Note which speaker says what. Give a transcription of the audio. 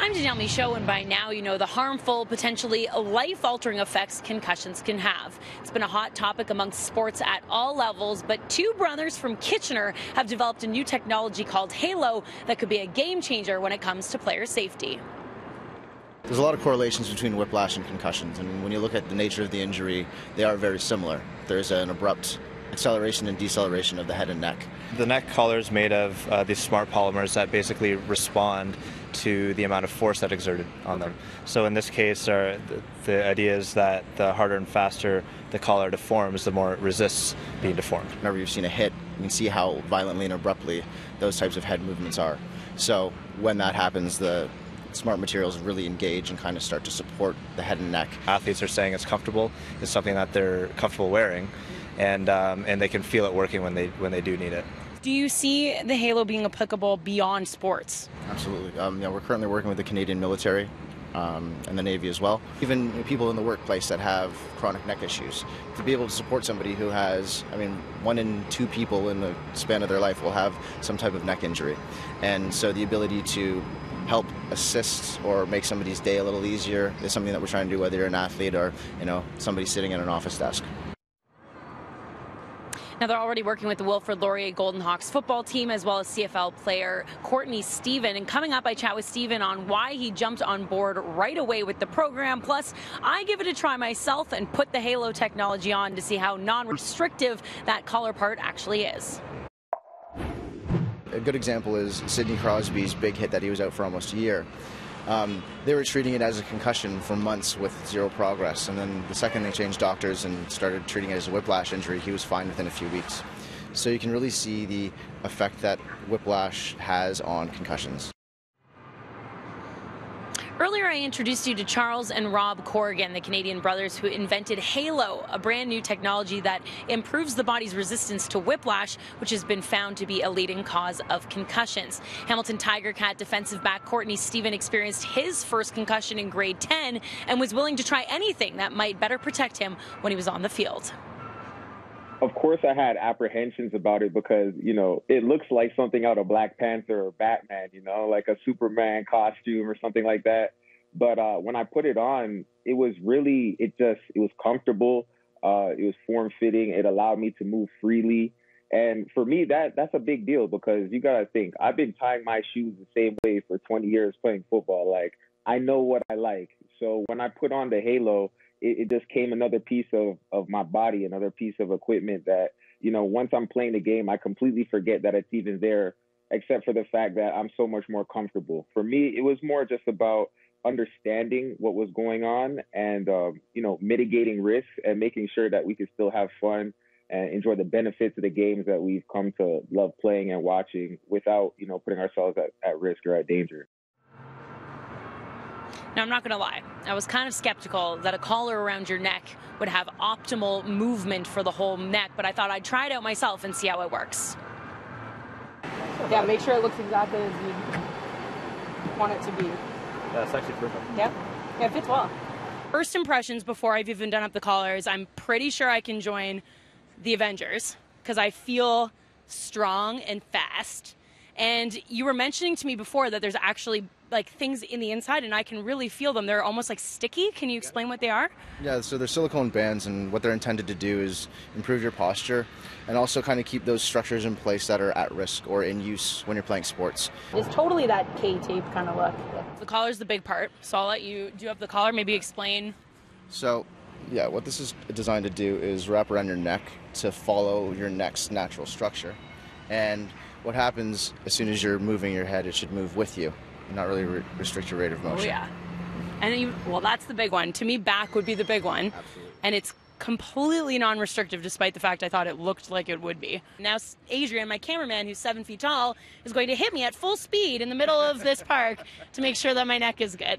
Speaker 1: I'm Danielle Michaud, and by now you know the harmful, potentially life-altering effects concussions can have. It's been a hot topic amongst sports at all levels, but two brothers from Kitchener have developed a new technology called Halo that could be a game changer when it comes to player safety.
Speaker 2: There's a lot of correlations between whiplash and concussions, and when you look at the nature of the injury, they are very similar. There's an abrupt acceleration and deceleration of the head and neck.
Speaker 3: The neck collar is made of these smart polymers that basically respond to the amount of force that exerted on them. So in this case, the idea is that the harder and faster the collar deforms, the more it resists being deformed.
Speaker 2: Whenever you've seen a hit, you can see how violently and abruptly those types of head movements are. So when that happens, the smart materials really engage and kind of start to support the head and neck.
Speaker 3: Athletes are saying it's comfortable. It's something that they're comfortable wearing, and they can feel it working when they do need it.
Speaker 1: Do you see the Halo being applicable beyond sports?
Speaker 2: Absolutely. We're currently working with the Canadian military and the Navy as well. Even people in the workplace that have chronic neck issues. To be able to support somebody who has, 1 in 2 people in the span of their life will have some type of neck injury. And so the ability to help assist or make somebody's day a little easier is something that we're trying to do, whether you're an athlete or somebody sitting at an office desk.
Speaker 1: Now, they're already working with the Wilfrid Laurier Golden Hawks football team as well as CFL player Courtney Stephen. And coming up, I chat with Stephen on why he jumped on board right away with the program. Plus, I give it a try myself and put the Halo technology on to see how non-restrictive that collar part actually is.
Speaker 2: A good example is Sidney Crosby's big hit that he was out for almost a year. They were treating it as a concussion for months with zero progress, and then the second they changed doctors and started treating it as a whiplash injury, he was fine within a few weeks. So you can really see the effect that whiplash has on concussions.
Speaker 1: Earlier, I introduced you to Charles and Rob Corrigan, the Canadian brothers who invented Halo, a brand new technology that improves the body's resistance to whiplash, which has been found to be a leading cause of concussions. Hamilton Tiger Cat defensive back Courtney Stephen experienced his first concussion in grade 10 and was willing to try anything that might better protect him when he was on the field.
Speaker 4: Of course, I had apprehensions about it because, it looks like something out of Black Panther or Batman, like a Superman costume or something like that. But when I put it on, it was comfortable. It was form-fitting. It allowed me to move freely. And for me, that's a big deal because you got to think, I've been tying my shoes the same way for 20 years playing football. Like, I know what I like. So when I put on the Halo, it just came another piece of my body, another piece of equipment that, once I'm playing the game, I completely forget that it's even there, except for the fact that I'm so much more comfortable. For me, it was more just about understanding what was going on and, mitigating risks and making sure that we could still have fun and enjoy the benefits of the games that we've come to love playing and watching without, putting ourselves at risk or at danger.
Speaker 1: Now, I'm not going to lie. I was kind of skeptical that a collar around your neck would have optimal movement for the whole neck, but I thought I'd try it out myself and see how it works.
Speaker 5: Yeah, make sure it looks exactly as you want it to be.
Speaker 3: Yeah, it's actually perfect.
Speaker 5: Yeah, it fits well.
Speaker 1: First impressions before I've even done up the collars, I'm pretty sure I can join the Avengers because I feel strong and fast. And you were mentioning to me before that there's actually things in the inside and I can really feel them. They're almost like sticky. Can you explain what they are? Yeah,
Speaker 2: so they're silicone bands, and what they're intended to do is improve your posture and also kind of keep those structures in place that are at risk or in use when you're playing sports.
Speaker 5: It's totally that K-tape kind of look.
Speaker 1: The collar's the big part, so I'll let you do up the collar, maybe explain.
Speaker 2: So, yeah, what this is designed to do is wrap around your neck to follow your neck's natural structure. And what happens as soon as you're moving your head, it should move with you, not really restrict your rate of motion.
Speaker 1: Oh, yeah. And that's the big one. To me, back would be the big one.
Speaker 2: Absolutely.
Speaker 1: And it's completely non-restrictive, despite the fact I thought it looked like it would be. Now, Adrian, my cameraman, who's 7 feet tall, is going to hit me at full speed in the middle of this park to make sure that my neck is good.